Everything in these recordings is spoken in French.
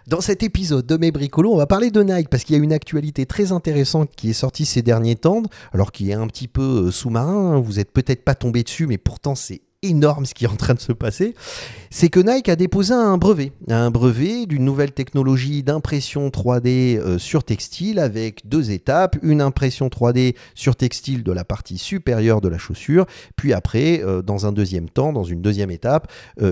Dans cet épisode de Mes Bricolos, on va parler de Nike parce qu'il y a une actualité très intéressante qui est sortie ces derniers temps, alors qui est un petit peu sous-marin. Vous n'êtes peut-être pas tombé dessus, mais pourtant c'est énorme ce qui est en train de se passer. C'est que Nike a déposé un brevet d'une nouvelle technologie d'impression 3D sur textile avec deux étapes, une impression 3D sur textile de la partie supérieure de la chaussure, puis après, dans un deuxième temps, dans une deuxième étape,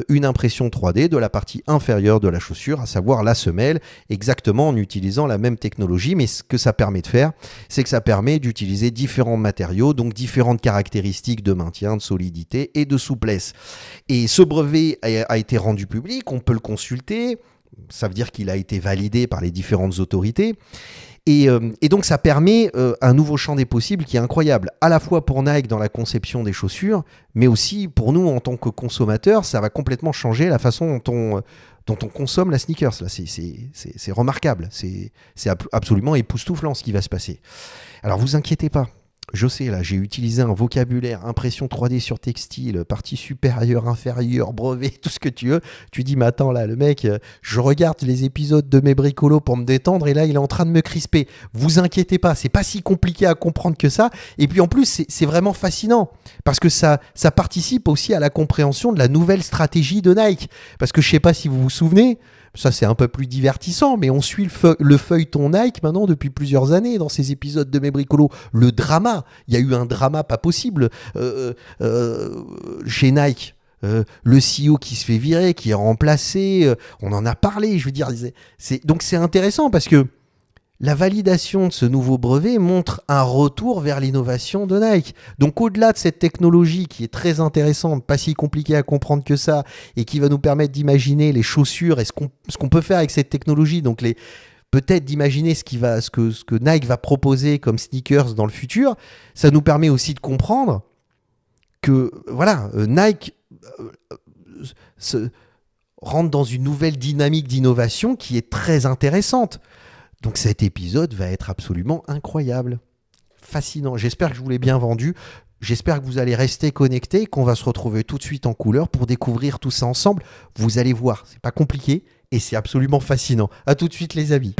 une impression 3D de la partie inférieure de la chaussure, à savoir la semelle, exactement en utilisant la même technologie, mais ce que ça permet de faire, c'est que ça permet d'utiliser différents matériaux, donc différentes caractéristiques de maintien, de solidité et de souplesse. Et ce brevet a été rendu public, on peut le consulter, ça veut dire qu'il a été validé par les différentes autorités. Et donc ça permet un nouveau champ des possibles qui est incroyable, à la fois pour Nike dans la conception des chaussures, mais aussi pour nous en tant que consommateurs, ça va complètement changer la façon dont on consomme la sneakers. Là, c'est remarquable, c'est absolument époustouflant ce qui va se passer. Alors vous inquiétez pas. Je sais, là, j'ai utilisé un vocabulaire, impression 3D sur textile, partie supérieure, inférieure, brevet, tout ce que tu veux. Tu dis, mais attends, là, le mec, je regarde les épisodes de Mes Bricolos pour me détendre et là, il est en train de me crisper. Vous inquiétez pas, c'est pas si compliqué à comprendre que ça. Et puis, en plus, c'est vraiment fascinant parce que ça participe aussi à la compréhension de la nouvelle stratégie de Nike. Parce que je sais pas si vous vous souvenez, ça c'est un peu plus divertissant, mais on suit le feuilleton Nike maintenant depuis plusieurs années dans ces épisodes de Mes Bricolos. Le drama, il y a eu un drama pas possible chez Nike. Le CEO qui se fait virer, qui est remplacé, on en a parlé, je veux dire. Donc c'est intéressant parce que la validation de ce nouveau brevet montre un retour vers l'innovation de Nike. Donc au-delà de cette technologie qui est très intéressante, pas si compliquée à comprendre que ça, et qui va nous permettre d'imaginer les chaussures et ce qu'on peut faire avec cette technologie, donc peut-être d'imaginer ce que Nike va proposer comme sneakers dans le futur, ça nous permet aussi de comprendre que voilà, Nike rentre dans une nouvelle dynamique d'innovation qui est très intéressante. Donc cet épisode va être absolument incroyable, fascinant. J'espère que je vous l'ai bien vendu. J'espère que vous allez rester connectés, qu'on va se retrouver tout de suite en couleur pour découvrir tout ça ensemble. Vous allez voir, c'est pas compliqué et c'est absolument fascinant. À tout de suite les amis.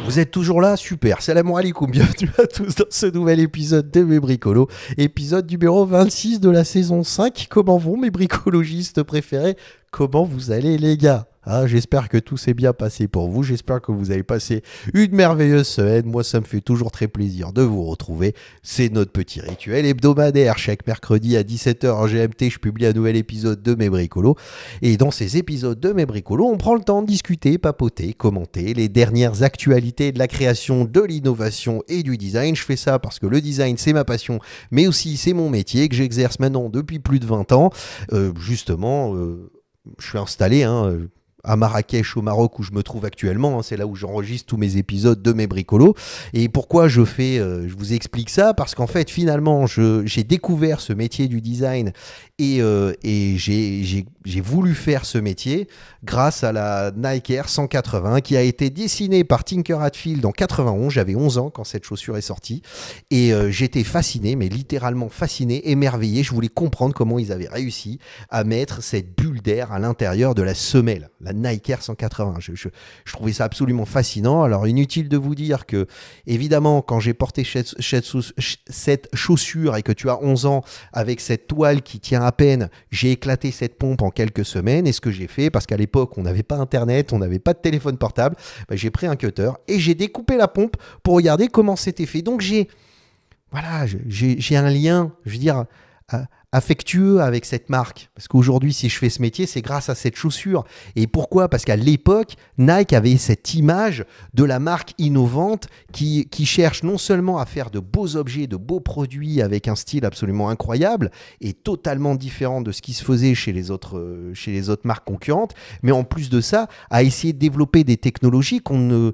Vous êtes toujours là? Super. Salam alaikum. Bienvenue à tous dans ce nouvel épisode de Mes Bricolos. Épisode numéro 26 de la saison 5. Comment vont mes bricologistes préférés? Comment vous allez les gars? J'espère que tout s'est bien passé pour vous. J'espère que vous avez passé une merveilleuse semaine. Moi, ça me fait toujours très plaisir de vous retrouver. C'est notre petit rituel hebdomadaire. Chaque mercredi à 17h en GMT, je publie un nouvel épisode de Mes Bricolos. Et dans ces épisodes de Mes Bricolos, on prend le temps de discuter, papoter, commenter les dernières actualités de la création, de l'innovation et du design. Je fais ça parce que le design, c'est ma passion, mais aussi c'est mon métier que j'exerce maintenant depuis plus de 20 ans. Je suis installé à Marrakech au Maroc où je me trouve actuellement, c'est là où j'enregistre tous mes épisodes de Mes Bricolos. Et pourquoi je vous explique ça? Parce qu'en fait finalement j'ai découvert ce métier du design et j'ai voulu faire ce métier grâce à la Nike Air 180 qui a été dessinée par Tinker Hatfield en 91. J'avais 11 ans quand cette chaussure est sortie et j'étais fasciné, mais littéralement fasciné, émerveillé. Je voulais comprendre comment ils avaient réussi à mettre cette bulle d'air à l'intérieur de la semelle, la Nike Air 180. Je trouvais ça absolument fascinant. Alors inutile de vous dire que évidemment quand j'ai porté cette chaussure et que tu as 11 ans avec cette toile qui tient à peine, j'ai éclaté cette pompe en quelques semaines. Et ce que j'ai fait, parce qu'à l'époque on n'avait pas internet, on n'avait pas de téléphone portable, j'ai pris un cutter et j'ai découpé la pompe pour regarder comment c'était fait. Donc j'ai un lien, je veux dire, affectueux avec cette marque. Parce qu'aujourd'hui, si je fais ce métier, c'est grâce à cette chaussure. Et pourquoi? Parce qu'à l'époque, Nike avait cette image de la marque innovante qui cherche non seulement à faire de beaux objets, de beaux produits avec un style absolument incroyable et totalement différent de ce qui se faisait chez les autres marques concurrentes, mais en plus de ça, à essayer de développer des technologies qu'on ne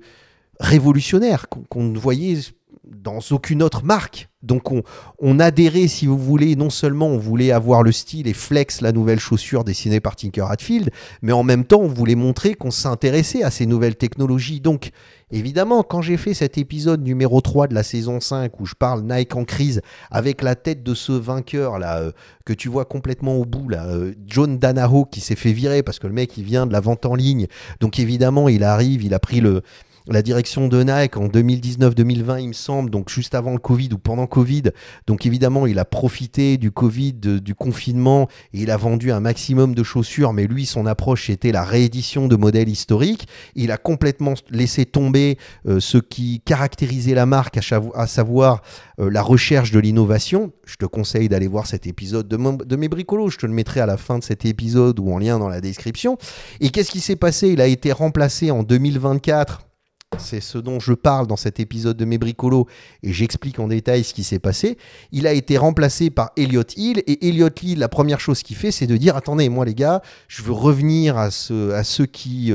révolutionnaire qu'on ne voyait dans aucune autre marque. Donc on adhérait, si vous voulez, non seulement on voulait avoir le style et Flex, la nouvelle chaussure dessinée par Tinker Hatfield, mais en même temps on voulait montrer qu'on s'intéressait à ces nouvelles technologies. Donc évidemment, quand j'ai fait cet épisode numéro 3 de la saison 5 où je parle Nike en crise avec la tête de ce vainqueur là que tu vois complètement au bout là, John Danaho, qui s'est fait virer parce que le mec il vient de la vente en ligne, donc évidemment il arrive, il a pris la direction de Nike en 2019-2020, il me semble, donc juste avant le Covid ou pendant Covid. Donc évidemment, il a profité du Covid, du confinement, et il a vendu un maximum de chaussures, mais lui, son approche, c'était la réédition de modèles historiques. Il a complètement laissé tomber ce qui caractérisait la marque, à savoir la recherche de l'innovation. Je te conseille d'aller voir cet épisode de mes bricolos, je te le mettrai à la fin de cet épisode ou en lien dans la description. Et qu'est-ce qui s'est passé? Il a été remplacé en 2024. C'est ce dont je parle dans cet épisode de mes bricolos et j'explique en détail ce qui s'est passé. Il a été remplacé par Elliott Hill et Elliott Hill, la première chose qu'il fait, c'est de dire attendez, moi les gars, je veux revenir à ce qui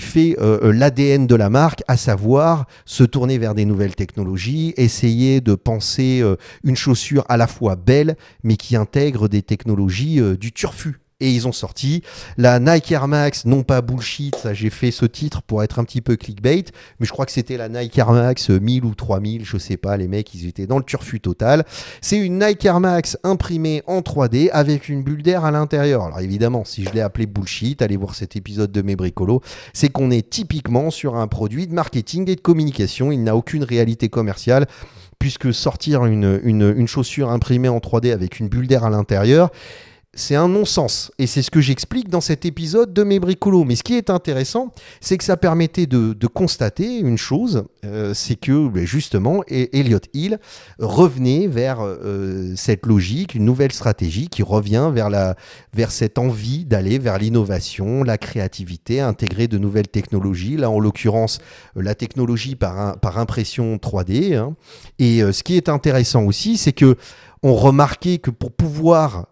fait l'ADN de la marque, à savoir se tourner vers des nouvelles technologies, essayer de penser une chaussure à la fois belle mais qui intègre des technologies du turfu. Et ils ont sorti la Nike Air Max, non pas bullshit, ça j'ai fait ce titre pour être un petit peu clickbait, mais je crois que c'était la Nike Air Max 1000 ou 3000, je sais pas, les mecs ils étaient dans le turfu total. C'est une Nike Air Max imprimée en 3D avec une bulle d'air à l'intérieur. Alors évidemment, si je l'ai appelé bullshit, allez voir cet épisode de mes bricolos, c'est qu'on est typiquement sur un produit de marketing et de communication, il n'a aucune réalité commerciale, puisque sortir une chaussure imprimée en 3D avec une bulle d'air à l'intérieur, c'est un non-sens. Et c'est ce que j'explique dans cet épisode de mes bricolos. Mais ce qui est intéressant, c'est que ça permettait de constater une chose, c'est que justement, Elliott Hill revenait vers cette logique, une nouvelle stratégie qui revient vers cette envie d'aller vers l'innovation, la créativité, intégrer de nouvelles technologies. Là, en l'occurrence, la technologie par impression 3D. Hein. Et ce qui est intéressant aussi, c'est que on remarquait que pour pouvoir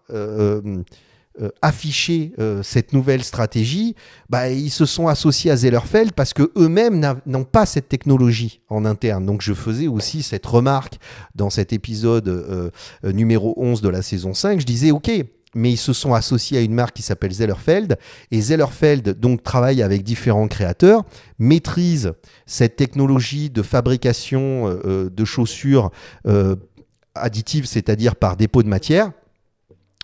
afficher cette nouvelle stratégie, ils se sont associés à Zellerfeld parce qu'eux-mêmes n'ont pas cette technologie en interne. Donc je faisais aussi cette remarque dans cet épisode numéro 11 de la saison 5. Je disais, ok, mais ils se sont associés à une marque qui s'appelle Zellerfeld. Et Zellerfeld donc, travaille avec différents créateurs, maîtrise cette technologie de fabrication de chaussures additive, c'est-à-dire par dépôt de matière.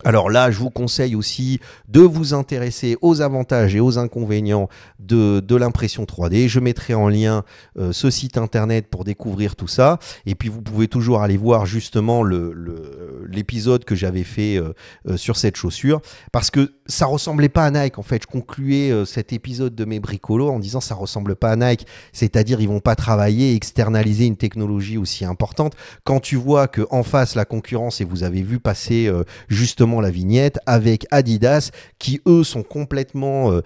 Alors là, je vous conseille aussi de vous intéresser aux avantages et aux inconvénients de l'impression 3D. Je mettrai en lien ce site internet pour découvrir tout ça. Et puis, vous pouvez toujours aller voir justement l'épisode que j'avais fait sur cette chaussure. Parce que ça ressemblait pas à Nike. En fait, je concluais cet épisode de mes bricolos en disant ça ressemble pas à Nike. C'est-à-dire, ils vont pas travailler et externaliser une technologie aussi importante. Quand tu vois qu'en face, la concurrence, et vous avez vu passer justement la vignette avec Adidas qui eux sont complètement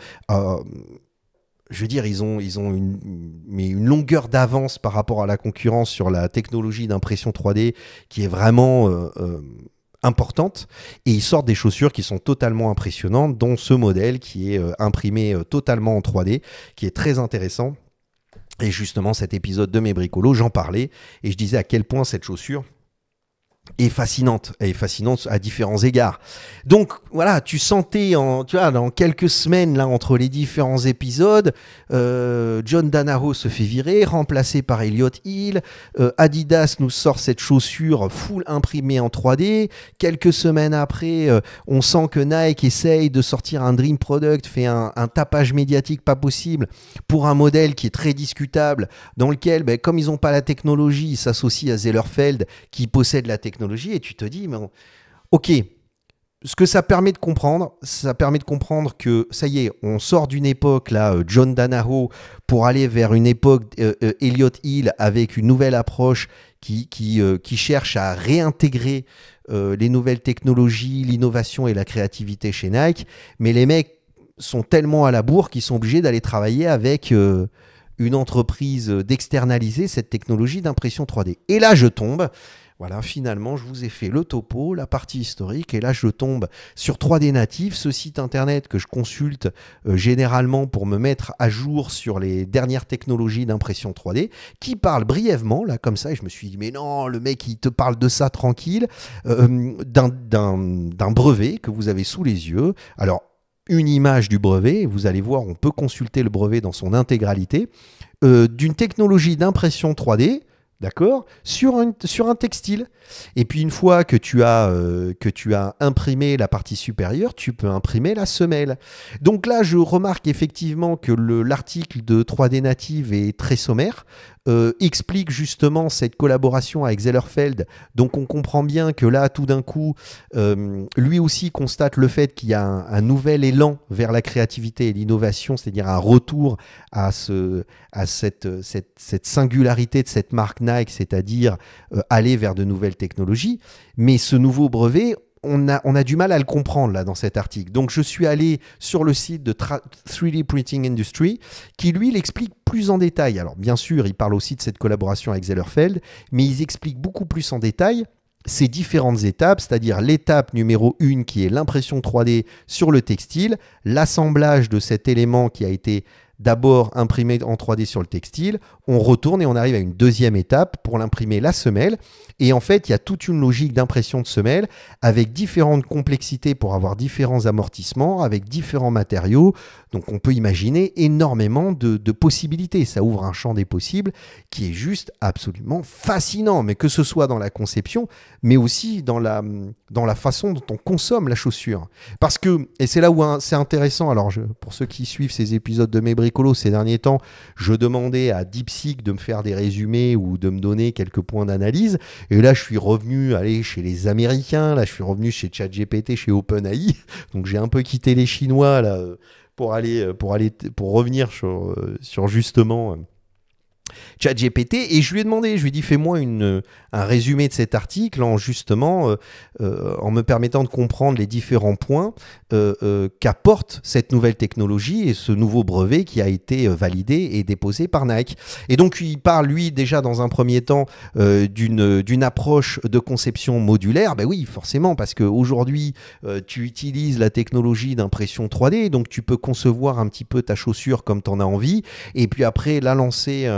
je veux dire, ils ont une longueur d'avance par rapport à la concurrence sur la technologie d'impression 3D qui est vraiment importante, et ils sortent des chaussures qui sont totalement impressionnantes, dont ce modèle qui est imprimé totalement en 3D, qui est très intéressant. Et justement, cet épisode de mes bricolos, j'en parlais et je disais à quel point cette chaussure est fascinante à différents égards. Donc voilà, tu sentais dans quelques semaines là entre les différents épisodes, John Danaho se fait virer, remplacé par Elliott Hill, Adidas nous sort cette chaussure full imprimée en 3D, quelques semaines après, on sent que Nike essaye de sortir un dream product, fait un tapage médiatique pas possible pour un modèle qui est très discutable, dans lequel, comme ils n'ont pas la technologie, ils s'associent à Zellerfeld qui possède la technologie, et tu te dis, mais ok, ce que ça permet de comprendre que ça y est, on sort d'une époque, là, John Danaho, pour aller vers une époque Elliott Hill avec une nouvelle approche qui cherche à réintégrer les nouvelles technologies, l'innovation et la créativité chez Nike, mais les mecs sont tellement à la bourre qu'ils sont obligés d'aller travailler avec une entreprise, d'externaliser cette technologie d'impression 3D. Et là, je tombe Voilà, finalement, je vous ai fait le topo, la partie historique, et là, je tombe sur 3D Native, ce site internet que je consulte généralement pour me mettre à jour sur les dernières technologies d'impression 3D, qui parle brièvement, là, comme ça, et je me suis dit, mais non, le mec, il te parle de ça tranquille, d'un brevet que vous avez sous les yeux. Alors, une image du brevet, vous allez voir, on peut consulter le brevet dans son intégralité, d'une technologie d'impression 3D, d'accord, sur un textile. Et puis une fois que tu as imprimé la partie supérieure, tu peux imprimer la semelle. Donc là, je remarque effectivement que l'article de 3D Native est très sommaire, explique justement cette collaboration avec Zellerfeld. Donc on comprend bien que là, tout d'un coup, lui aussi constate le fait qu'il y a un nouvel élan vers la créativité et l'innovation, c'est-à-dire un retour à cette singularité de cette marque Nike, c'est-à-dire aller vers de nouvelles technologies. Mais ce nouveau brevet, on a du mal à le comprendre là dans cet article. Donc je suis allé sur le site de 3D Printing Industry qui lui l'explique plus en détail. Alors bien sûr, il parle aussi de cette collaboration avec Zellerfeld, mais ils expliquent beaucoup plus en détail ces différentes étapes, c'est-à-dire l'étape numéro 1 qui est l'impression 3D sur le textile, l'assemblage de cet élément qui a été d'abord imprimé en 3D sur le textile, on retourne et on arrive à une deuxième étape pour l'imprimer la semelle. Et en fait, il y a toute une logique d'impression de semelle avec différentes complexités pour avoir différents amortissements, avec différents matériaux. Donc on peut imaginer énormément de possibilités. Ça ouvre un champ des possibles qui est juste absolument fascinant, mais que ce soit dans la conception, mais aussi dans la façon dont on consomme la chaussure. Parce que, et c'est là où c'est intéressant, alors pour ceux qui suivent ces épisodes de Mes Bricolos ces derniers temps, je demandais à DeepSeek de me faire des résumés ou de me donner quelques points d'analyse. Et là, je suis revenu chez les Américains, là, je suis revenu chez ChatGPT, chez OpenAI. Donc j'ai un peu quitté les Chinois là, pour revenir sur justement ChatGPT, et je lui ai demandé, je lui ai dit fais-moi un résumé de cet article en justement en me permettant de comprendre les différents points qu'apporte cette nouvelle technologie et ce nouveau brevet qui a été validé et déposé par Nike. Et donc il parle lui déjà dans un premier temps d'une approche de conception modulaire. Ben oui, forcément, parce qu'aujourd'hui tu utilises la technologie d'impression 3D, donc tu peux concevoir un petit peu ta chaussure comme tu en as envie, et puis après la lancer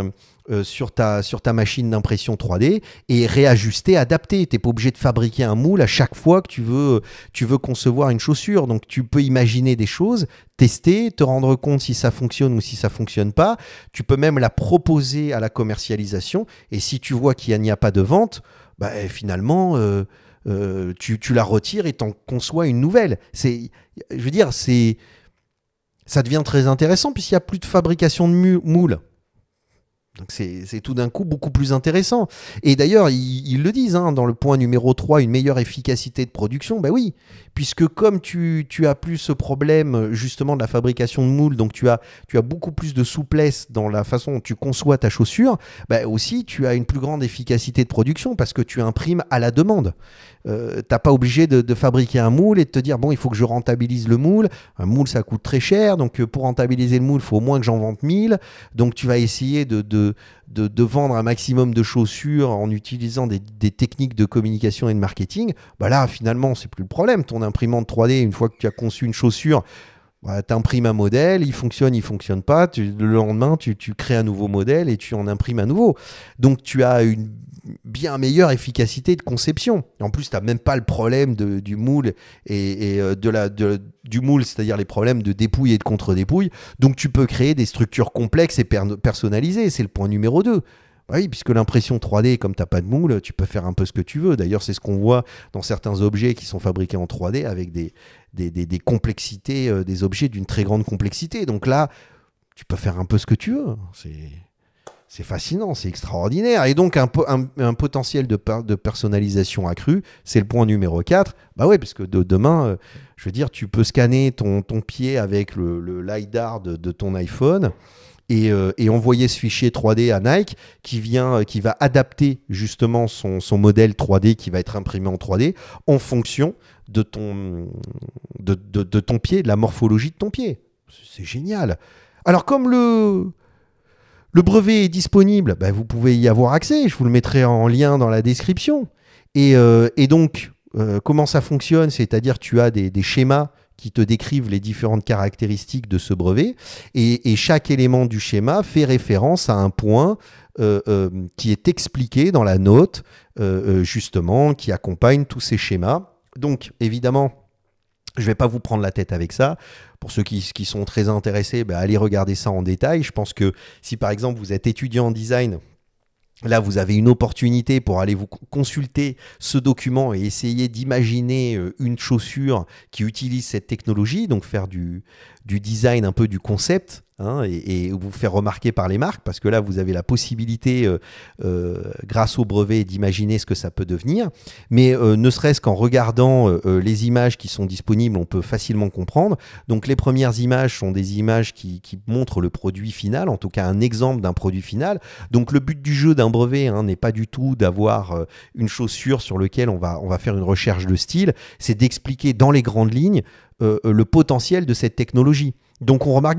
sur ta machine d'impression 3D et réajuster, adapter. Tu n'es pas obligé de fabriquer un moule à chaque fois que tu veux concevoir une chaussure. Donc tu peux imaginer des choses, tester, te rendre compte si ça fonctionne ou si ça ne fonctionne pas. Tu peux même la proposer à la commercialisation, et si tu vois qu'il n'y a pas de vente, bah, finalement tu la retires et t'en conçois une nouvelle. Ça devient très intéressant puisqu'il n'y a plus de fabrication de moules. Donc c'est tout d'un coup beaucoup plus intéressant. Et d'ailleurs, ils le disent dans le point numéro 3, une meilleure efficacité de production. Ben oui, puisque comme tu as plus ce problème justement de la fabrication de moules, donc tu as beaucoup plus de souplesse dans la façon dont tu conçois ta chaussure, ben aussi tu as une plus grande efficacité de production parce que tu imprimes à la demande. T'as pas obligé de fabriquer un moule et de te dire bon, il faut que je rentabilise le moule. Un moule, ça coûte très cher, donc pour rentabiliser le moule, il faut au moins que j'en vende 1000. Donc tu vas essayer de vendre un maximum de chaussures en utilisant des techniques de communication et de marketing. Bah là, finalement, c'est plus le problème. Ton imprimante 3D, une fois que tu as conçu une chaussure, bah, tu imprimes un modèle, il fonctionne pas. Le lendemain, tu crées un nouveau modèle et tu en imprimes un nouveau. Donc tu as une bien meilleure efficacité de conception. En plus, tu n'as même pas le problème du moule et du moule, c'est-à-dire les problèmes de dépouille et de contre-dépouille. Donc, tu peux créer des structures complexes et personnalisées. C'est le point numéro 2. Oui, puisque l'impression 3D, comme tu n'as pas de moule, tu peux faire un peu ce que tu veux. D'ailleurs, c'est ce qu'on voit dans certains objets qui sont fabriqués en 3D avec des complexités, des objets d'une très grande complexité. Donc là, tu peux faire un peu ce que tu veux. C'est fascinant, c'est extraordinaire. Et donc, un potentiel de personnalisation accru, c'est le point numéro 4. Bah ouais, parce que demain, je veux dire, tu peux scanner ton pied avec le LiDAR de ton iPhone et envoyer ce fichier 3D à Nike qui va adapter justement son modèle 3D qui va être imprimé en 3D en fonction de ton pied, de la morphologie de ton pied. C'est génial. Alors, comme le brevet est disponible, vous pouvez y avoir accès, je vous le mettrai en lien dans la description. Et donc, comment ça fonctionne? C'est-à-dire tu as des schémas qui te décrivent les différentes caractéristiques de ce brevet, et chaque élément du schéma fait référence à un point qui est expliqué dans la note, justement, qui accompagne tous ces schémas. Donc, évidemment, je ne vais pas vous prendre la tête avec ça. Pour ceux qui sont très intéressés, allez regarder ça en détail. Je pense que si, par exemple, vous êtes étudiant en design, là, vous avez une opportunité pour aller vous consulter ce document et essayer d'imaginer une chaussure qui utilise cette technologie, donc faire du design, un peu du concept, hein, et vous faire remarquer par les marques, parce que là, vous avez la possibilité, grâce au brevet, d'imaginer ce que ça peut devenir. Mais ne serait-ce qu'en regardant les images qui sont disponibles, on peut facilement comprendre. Donc, les premières images sont des images qui montrent le produit final, en tout cas un exemple d'un produit final. Donc, le but du jeu d'un brevet, hein, n'est pas du tout d'avoir une chaussure sur laquelle on va faire une recherche de style, c'est d'expliquer dans les grandes lignes le potentiel de cette technologie. Donc on remarque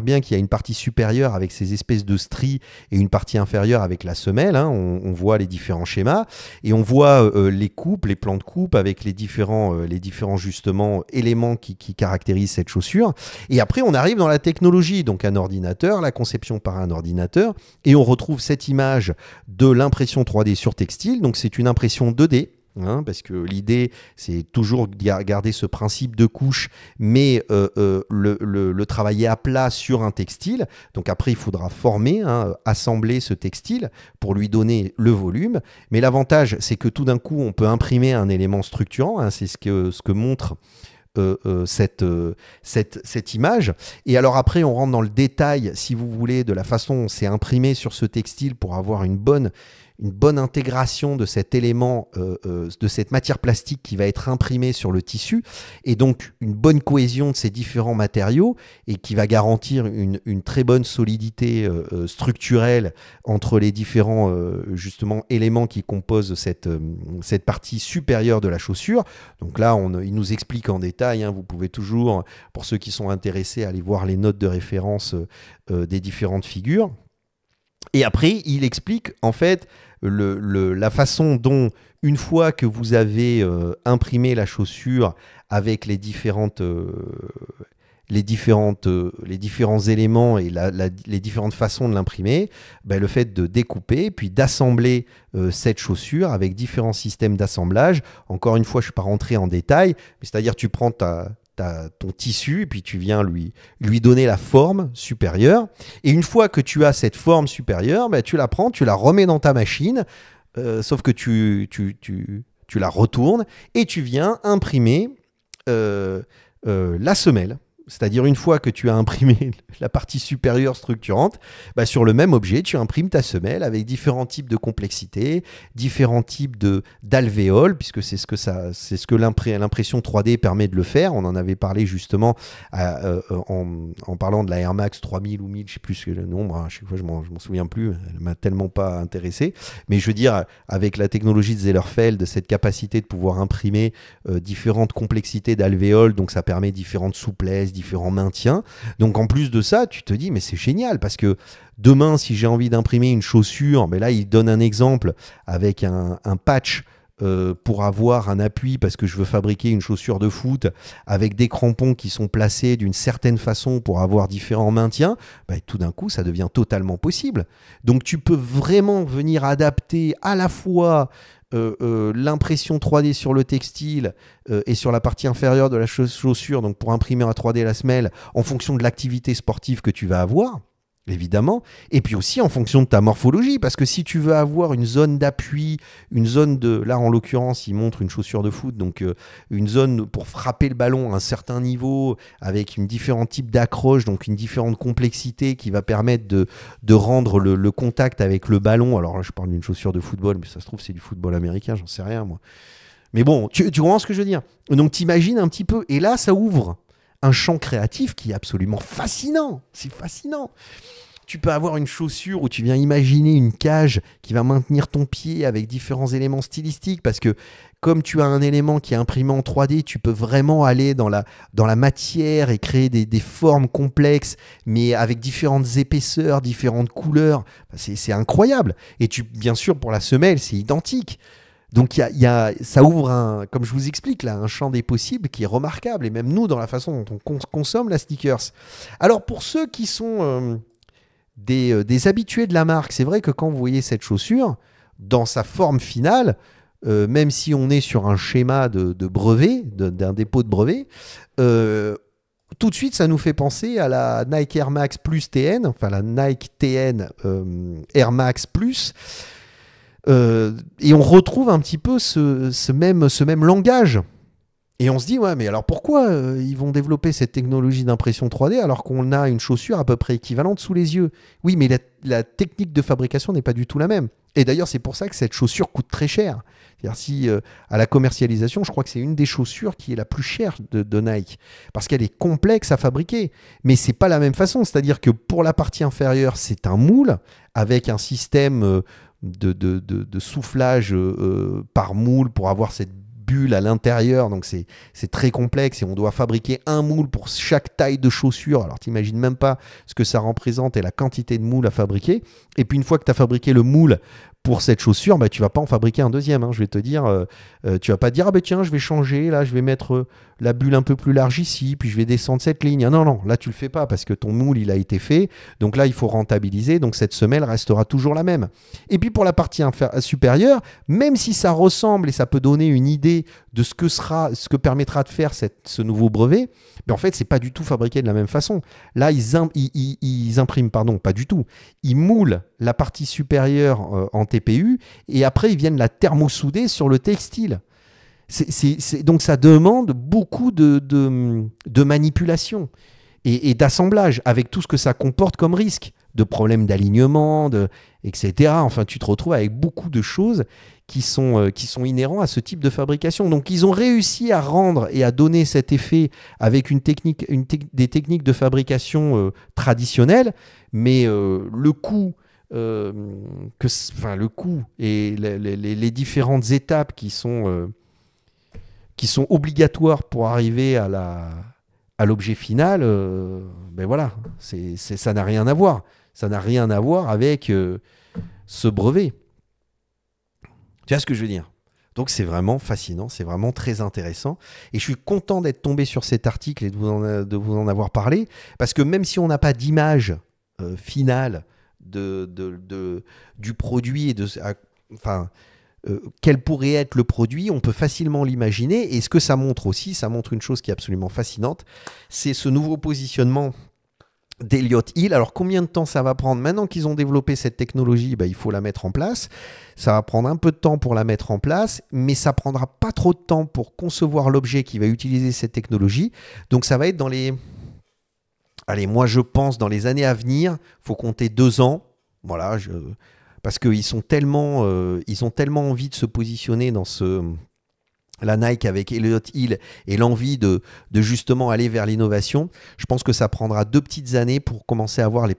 bien qu'il y a une partie supérieure avec ces espèces de stries et une partie inférieure avec la semelle, hein. On voit les différents schémas et on voit les coupes, les plans de coupe avec les différents justement éléments qui caractérisent cette chaussure. Et après on arrive dans la technologie, donc un ordinateur, la conception par un ordinateur, et on retrouve cette image de l'impression 3D sur textile. Donc c'est une impression 2D. Hein, parce que l'idée, c'est toujours garder ce principe de couche, mais le travailler à plat sur un textile. Donc après, il faudra former, hein, assembler ce textile pour lui donner le volume. Mais l'avantage, c'est que tout d'un coup, on peut imprimer un élément structurant. Hein, c'est ce que montre cette image. Et alors après, on rentre dans le détail, si vous voulez, de la façon dont c'est imprimé sur ce textile pour avoir une bonne intégration de cet élément, de cette matière plastique qui va être imprimée sur le tissu, et donc une bonne cohésion de ces différents matériaux, et qui va garantir une très bonne solidité structurelle entre les différents justement éléments qui composent cette partie supérieure de la chaussure. Donc là, il nous explique en détail, hein, vous pouvez toujours, pour ceux qui sont intéressés, aller voir les notes de référence des différentes figures. Et après, il explique en fait la façon dont, une fois que vous avez imprimé la chaussure avec les différents éléments et les différentes façons de l'imprimer, le fait de découper, puis d'assembler cette chaussure avec différents systèmes d'assemblage. Encore une fois, je ne suis pas rentré en détail, mais c'est-à-dire tu prends ton tissu et puis tu viens lui donner la forme supérieure. Et une fois que tu as cette forme supérieure, tu la prends, tu la remets dans ta machine, sauf que tu la retournes et tu viens imprimer la semelle. C'est-à-dire, une fois que tu as imprimé la partie supérieure structurante, sur le même objet, tu imprimes ta semelle avec différents types de complexité, différents types d'alvéoles, puisque c'est ce que l'impression 3D permet de le faire. On en avait parlé justement en parlant de la Air Max 3000 ou 1000, je ne sais plus le nombre, hein, à chaque fois je m'en souviens plus, elle ne m'a tellement pas intéressé. Mais je veux dire, avec la technologie de Zellerfeld, cette capacité de pouvoir imprimer différentes complexités d'alvéoles, donc ça permet différentes souplesses, différents maintiens. Donc en plus de ça, tu te dis, mais c'est génial, parce que demain, si j'ai envie d'imprimer une chaussure, mais là il donne un exemple avec un patch pour avoir un appui, parce que je veux fabriquer une chaussure de foot avec des crampons qui sont placés d'une certaine façon pour avoir différents maintiens, tout d'un coup ça devient totalement possible. Donc tu peux vraiment venir adapter à la fois l'impression 3D sur le textile et sur la partie inférieure de la chaussure, donc pour imprimer en 3D la semelle en fonction de l'activité sportive que tu vas avoir, évidemment, et puis aussi en fonction de ta morphologie, parce que si tu veux avoir une zone d'appui, une zone là en l'occurrence il montre une chaussure de foot, donc une zone pour frapper le ballon à un certain niveau avec une différent type d'accroche, donc une différente complexité qui va permettre de rendre le contact avec le ballon. Alors là je parle d'une chaussure de football, mais ça se trouve c'est du football américain, j'en sais rien moi. Mais bon, tu comprends ce que je veux dire. Donc t'imagines un petit peu, et là ça ouvre un champ créatif qui est absolument fascinant. C'est fascinant. Tu peux avoir une chaussure où tu viens imaginer une cage qui va maintenir ton pied avec différents éléments stylistiques, parce que comme tu as un élément qui est imprimé en 3D, tu peux vraiment aller dans la matière et créer des formes complexes, mais avec différentes épaisseurs, différentes couleurs. C'est incroyable. Et bien sûr, pour la semelle, c'est identique. Donc ça ouvre, comme je vous explique là, un champ des possibles qui est remarquable, et même nous dans la façon dont on consomme la sneakers. Alors pour ceux qui sont des habitués de la marque, c'est vrai que quand vous voyez cette chaussure, dans sa forme finale, même si on est sur un schéma de brevet, d'un dépôt de brevet, tout de suite ça nous fait penser à la Nike Air Max Plus TN, enfin la Nike TN Air Max Plus. Et on retrouve un petit peu ce même langage. Et on se dit, ouais, mais alors pourquoi ils vont développer cette technologie d'impression 3D alors qu'on a une chaussure à peu près équivalente sous les yeux? Oui, mais la technique de fabrication n'est pas du tout la même. Et d'ailleurs, c'est pour ça que cette chaussure coûte très cher. C'est-à-dire si à la commercialisation, je crois que c'est une des chaussures qui est la plus chère de Nike, parce qu'elle est complexe à fabriquer. Mais c'est pas la même façon. C'est-à-dire que pour la partie inférieure, c'est un moule avec un système de soufflage par moule pour avoir cette bulle à l'intérieur, donc c'est très complexe et on doit fabriquer un moule pour chaque taille de chaussure. Alors t'imagines même pas ce que ça représente et la quantité de moules à fabriquer. Et puis une fois que tu as fabriqué le moule pour cette chaussure, bah, tu vas pas en fabriquer un deuxième. Je vais te dire, tu vas pas dire, ah bah tiens, je vais changer, là je vais mettre la bulle un peu plus large ici, puis je vais descendre cette ligne. Non, non, là tu le fais pas parce que ton moule il a été fait, donc là il faut rentabiliser, donc cette semelle restera toujours la même. Et puis pour la partie supérieure, même si ça ressemble et ça peut donner une idée de ce que permettra de faire ce nouveau brevet, mais en fait c'est pas du tout fabriqué de la même façon. Là ils impriment, pardon, pas du tout. Ils moulent la partie supérieure en TPU et après ils viennent la thermosouder sur le textile. Donc ça demande beaucoup de manipulation et d'assemblage avec tout ce que ça comporte comme risque, de problèmes d'alignement, etc. Enfin, tu te retrouves avec beaucoup de choses qui sont inhérents à ce type de fabrication. Donc ils ont réussi à rendre et à donner cet effet avec des techniques de fabrication traditionnelles, mais le coût et les différentes étapes qui sont obligatoires pour arriver à l'objet final, ben voilà, ça n'a rien à voir. Ça n'a rien à voir avec ce brevet. Tu vois ce que je veux dire? Donc c'est vraiment fascinant, c'est vraiment très intéressant. Et je suis content d'être tombé sur cet article et de vous en avoir parlé, parce que même si on n'a pas d'image finale du produit et quel pourrait être le produit, on peut facilement l'imaginer. Et ce que ça montre aussi, ça montre une chose qui est absolument fascinante, c'est ce nouveau positionnement d'Elliott Hill. Alors combien de temps ça va prendre? Maintenant qu'ils ont développé cette technologie, il faut la mettre en place. Ça va prendre un peu de temps pour la mettre en place, mais ça prendra pas trop de temps pour concevoir l'objet qui va utiliser cette technologie. Donc ça va être moi je pense dans les années à venir, il faut compter 2 ans. Voilà, parce qu'ils ont tellement envie de se positionner dans la Nike avec Elliott Hill et l'envie de justement aller vers l'innovation. Je pense que ça prendra 2 petites années pour commencer à voir les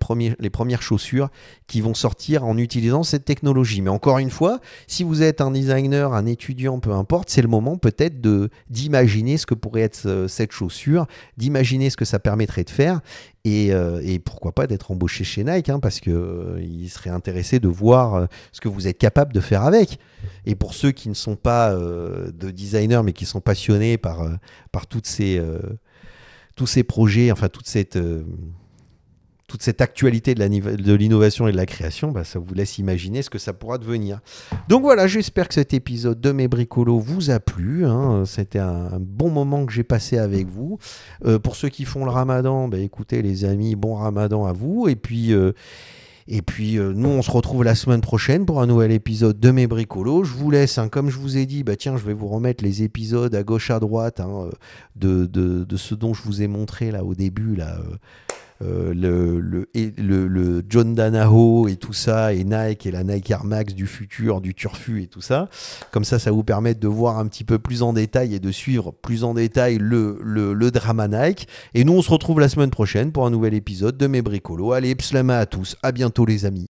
premières chaussures qui vont sortir en utilisant cette technologie. Mais encore une fois, si vous êtes un designer, un étudiant, peu importe, c'est le moment peut-être d'imaginer ce que pourrait être cette chaussure, d'imaginer ce que ça permettrait de faire. Et pourquoi pas d'être embauché chez Nike, parce qu'ils seraient intéressés de voir ce que vous êtes capable de faire avec. Et pour ceux qui ne sont pas de designers, mais qui sont passionnés par tous ces projets, enfin toute cette actualité de l'innovation et de la création, ça vous laisse imaginer ce que ça pourra devenir. Donc voilà, j'espère que cet épisode de Mes Bricolos vous a plu. C'était un bon moment que j'ai passé avec vous. Pour ceux qui font le ramadan, écoutez les amis, bon ramadan à vous. Et puis nous, on se retrouve la semaine prochaine pour un nouvel épisode de Mes Bricolos. Je vous laisse, comme je vous ai dit, tiens, je vais vous remettre les épisodes à gauche, à droite de ce dont je vous ai montré là au début, là. Le John Danaho et tout ça, et Nike et la Nike Air Max du futur, du turfu et tout ça. Comme ça vous permet de voir un petit peu plus en détail et de suivre plus en détail le drama Nike. Et nous, on se retrouve la semaine prochaine pour un nouvel épisode de Mes Bricolos. Allez, pslama à tous, à bientôt les amis.